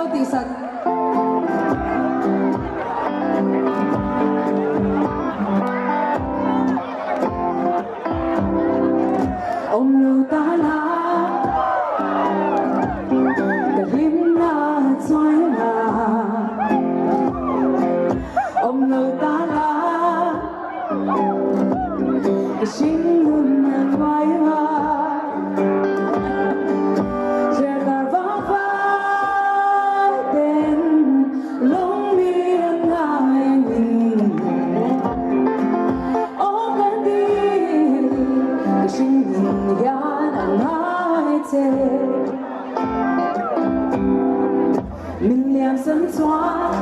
lo ti sat ông lâu ta la cái lim la xoay la ông lâu ta la cái xin luôn nhận vai la che cả vắng vai tên lòng miên ngài mình ô cái đi cái xin yan ang ngài thế mình liam sân xóa